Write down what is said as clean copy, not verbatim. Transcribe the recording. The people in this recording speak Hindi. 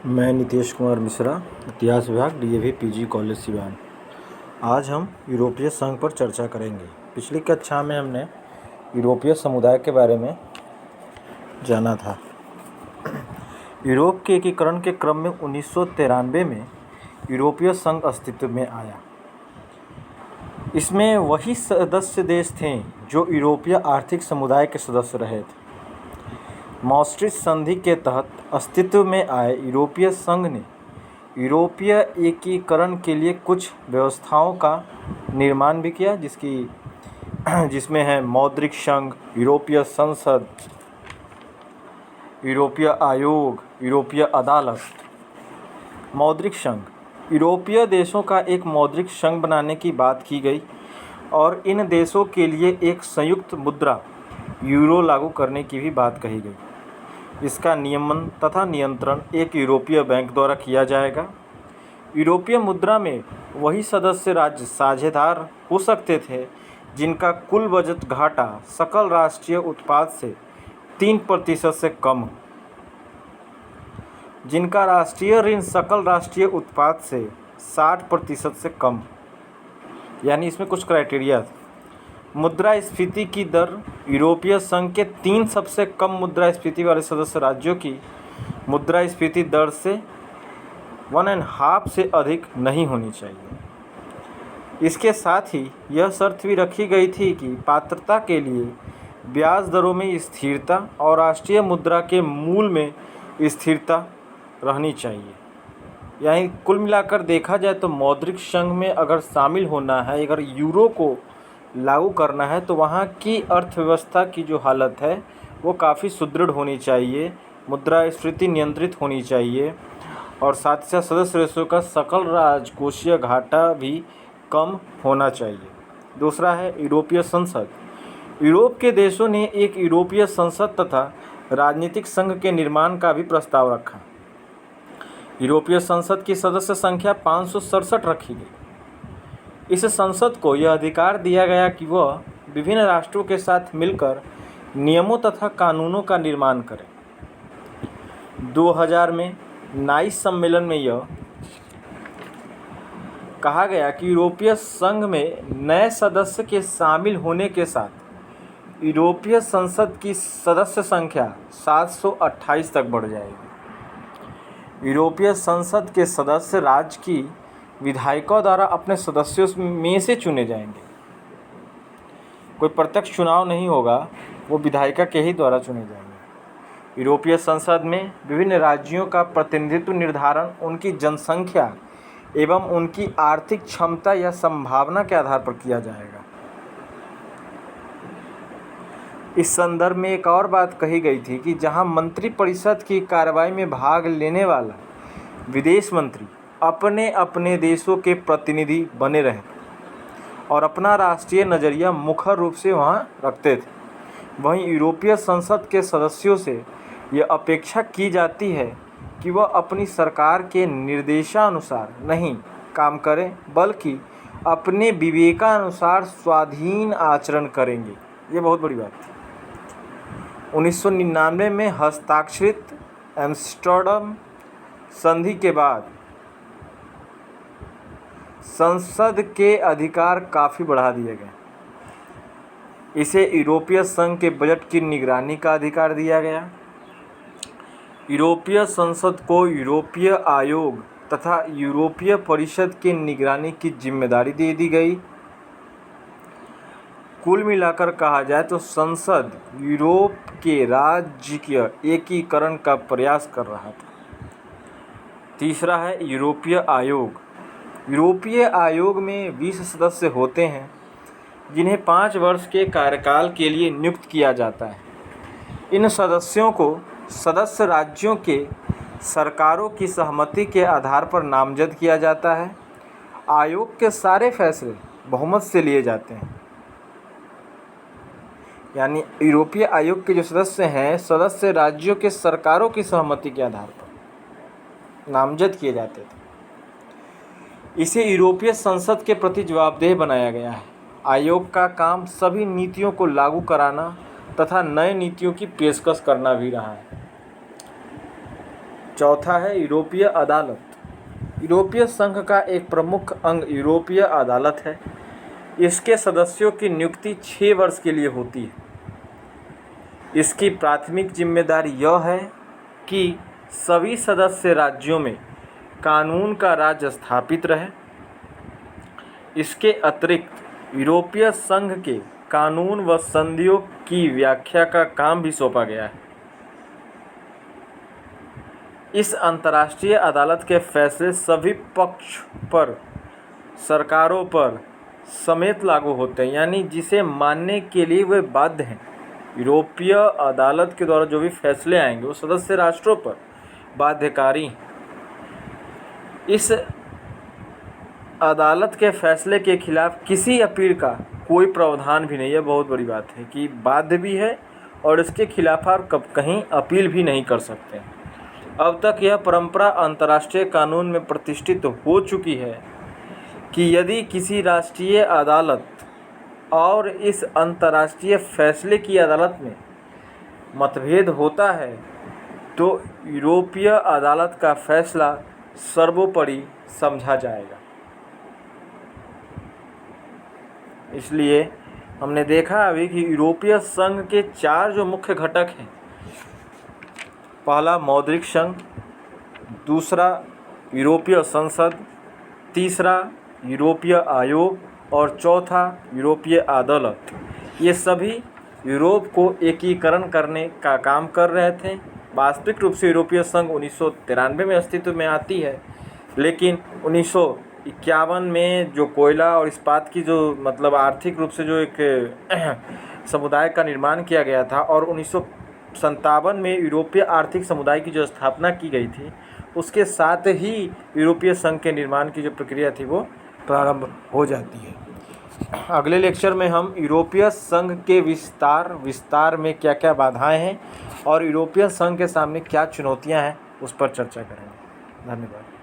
मैं नीतीश कुमार मिश्रा, इतिहास विभाग, डीएवी पीजी कॉलेज सिवान। आज हम यूरोपीय संघ पर चर्चा करेंगे। पिछली कक्षा में हमने यूरोपीय समुदाय के बारे में जाना था। यूरोप के एकीकरण के क्रम में 1993 में यूरोपीय संघ अस्तित्व में आया। इसमें वही सदस्य देश थे जो यूरोपीय आर्थिक समुदाय के सदस्य रहे थे। maastricht संधि के तहत अस्तित्व में आए यूरोपीय संघ ने यूरोपीय एकीकरण के लिए कुछ व्यवस्थाओं का निर्माण भी किया, जिसमें है मौद्रिक संघ, यूरोपीय संसद, यूरोपीय आयोग, यूरोपीय अदालत। मौद्रिक संघ, यूरोपीय देशों का एक मौद्रिक संघ बनाने की बात की गई और इन देशों के लिए एक संयुक्त मुद्रा यूरो लागू करने की भी बात कही गई। इसका नियमन तथा नियंत्रण एक यूरोपीय बैंक द्वारा किया जाएगा। यूरोपीय मुद्रा में वही सदस्य राज्य साझेदार हो सकते थे जिनका कुल बजट घाटा सकल राष्ट्रीय उत्पाद से 3% से कम हो, जिनका राष्ट्रीय ऋण सकल राष्ट्रीय उत्पाद से 60% से कम, यानी इसमें कुछ क्राइटेरिया थे। मुद्रास्फीति की दर यूरोपीय संघ के 3 सबसे कम मुद्रास्फीति वाले सदस्य राज्यों की मुद्रास्फीति दर से 1.5 से अधिक नहीं होनी चाहिए। इसके साथ ही यह शर्त भी रखी गई थी कि पात्रता के लिए ब्याज दरों में स्थिरता और राष्ट्रीय मुद्रा के मूल में स्थिरता रहनी चाहिए। यानी कुल मिलाकर देखा जाए तो मौद्रिक संघ में अगर शामिल होना है, अगर यूरो को लागू करना है, तो वहाँ की अर्थव्यवस्था की जो हालत है वो काफ़ी सुदृढ़ होनी चाहिए, मुद्रास्फीति नियंत्रित होनी चाहिए और साथ ही साथ सदस्य देशों का सकल राजकोषीय घाटा भी कम होना चाहिए। दूसरा है यूरोपीय संसद। यूरोप के देशों ने एक यूरोपीय संसद तथा राजनीतिक संघ के निर्माण का भी प्रस्ताव रखा। यूरोपीय संसद की सदस्य संख्या 567 रखी गई। इस संसद को यह अधिकार दिया गया कि वह विभिन्न राष्ट्रों के साथ मिलकर नियमों तथा कानूनों का निर्माण करे। 2000 में नाइस सम्मेलन में यह कहा गया कि यूरोपीय संघ में नए सदस्य के शामिल होने के साथ यूरोपीय संसद की सदस्य संख्या 728 तक बढ़ जाएगी। यूरोपीय संसद के सदस्य राज्य की विधायकों द्वारा अपने सदस्यों में से चुने जाएंगे। कोई प्रत्यक्ष चुनाव नहीं होगा, वो विधायिका के ही द्वारा चुने जाएंगे। यूरोपीय संसद में विभिन्न राज्यों का प्रतिनिधित्व निर्धारण उनकी जनसंख्या एवं उनकी आर्थिक क्षमता या संभावना के आधार पर किया जाएगा। इस संदर्भ में एक और बात कही गई थी कि जहां मंत्रिपरिषद की कार्रवाई में भाग लेने वाला विदेश मंत्री अपने अपने देशों के प्रतिनिधि बने रहे और अपना राष्ट्रीय नज़रिया मुखर रूप से वहाँ रखते थे, वहीं यूरोपीय संसद के सदस्यों से यह अपेक्षा की जाती है कि वह अपनी सरकार के निर्देशानुसार नहीं काम करें, बल्कि अपने विवेकानुसार स्वाधीन आचरण करेंगे। ये बहुत बड़ी बात थी। 1999 में हस्ताक्षरित एम्स्टर्डम संधि के बाद संसद के अधिकार काफ़ी बढ़ा दिए गए। इसे यूरोपीय संघ के बजट की निगरानी का अधिकार दिया गया। यूरोपीय संसद को यूरोपीय आयोग तथा यूरोपीय परिषद की निगरानी की जिम्मेदारी दे दी गई। कुल मिलाकर कहा जाए तो संसद यूरोप के राज्य के एकीकरण का प्रयास कर रहा था। तीसरा है यूरोपीय आयोग। यूरोपीय आयोग में 20 सदस्य होते हैं जिन्हें 5 वर्ष के कार्यकाल के लिए नियुक्त किया जाता है। इन सदस्यों को सदस्य राज्यों के सरकारों की सहमति के आधार पर नामजद किया जाता है। आयोग के सारे फैसले बहुमत से लिए जाते हैं। यानी यूरोपीय आयोग के जो सदस्य हैं, सदस्य राज्यों के सरकारों की सहमति के आधार पर नामजद किए जाते थे। इसे यूरोपीय संसद के प्रति जवाबदेह बनाया गया है। आयोग का काम सभी नीतियों को लागू कराना तथा नए नीतियों की पेशकश करना भी रहा है। चौथा है यूरोपीय अदालत। यूरोपीय संघ का एक प्रमुख अंग यूरोपीय अदालत है। इसके सदस्यों की नियुक्ति 6 वर्ष के लिए होती है। इसकी प्राथमिक जिम्मेदारी यह है कि सभी सदस्य राज्यों में कानून का राज स्थापित रहे। इसके अतिरिक्त यूरोपीय संघ के कानून व संधियों की व्याख्या का काम भी सौंपा गया है। इस अंतर्राष्ट्रीय अदालत के फैसले सभी पक्ष पर, सरकारों पर समेत लागू होते हैं, यानी जिसे मानने के लिए वे बाध्य हैं। यूरोपीय अदालत के द्वारा जो भी फैसले आएंगे वो सदस्य राष्ट्रों पर बाध्यकारी हैं। इस अदालत के फैसले के खिलाफ किसी अपील का कोई प्रावधान भी नहीं है। बहुत बड़ी बात है कि बाध्य भी है और इसके खिलाफ आप कहीं अपील भी नहीं कर सकते। अब तक यह परंपरा अंतर्राष्ट्रीय कानून में प्रतिष्ठित हो चुकी है कि यदि किसी राष्ट्रीय अदालत और इस अंतर्राष्ट्रीय फैसले की अदालत में मतभेद होता है तो यूरोपीय अदालत का फैसला सर्वोपरि समझा जाएगा। इसलिए हमने देखा अभी कि यूरोपीय संघ के 4 जो मुख्य घटक हैं, पहला मौद्रिक संघ, दूसरा यूरोपीय संसद, तीसरा यूरोपीय आयोग और चौथा यूरोपीय अदालत, ये सभी यूरोप को एकीकरण करने का काम कर रहे थे। वास्तविक रूप से यूरोपीय संघ 1993 में अस्तित्व में आती है, लेकिन 1951 में जो कोयला और इस्पात की जो मतलब आर्थिक रूप से जो एक समुदाय का निर्माण किया गया था और 1957 में यूरोपीय आर्थिक समुदाय की जो स्थापना की गई थी, उसके साथ ही यूरोपीय संघ के निर्माण की जो प्रक्रिया थी वो प्रारंभ हो जाती है। अगले लेक्चर में हम यूरोपीय संघ के विस्तार में क्या क्या बाधाएं हैं और यूरोपीय संघ के सामने क्या चुनौतियां हैं उस पर चर्चा करेंगे। धन्यवाद।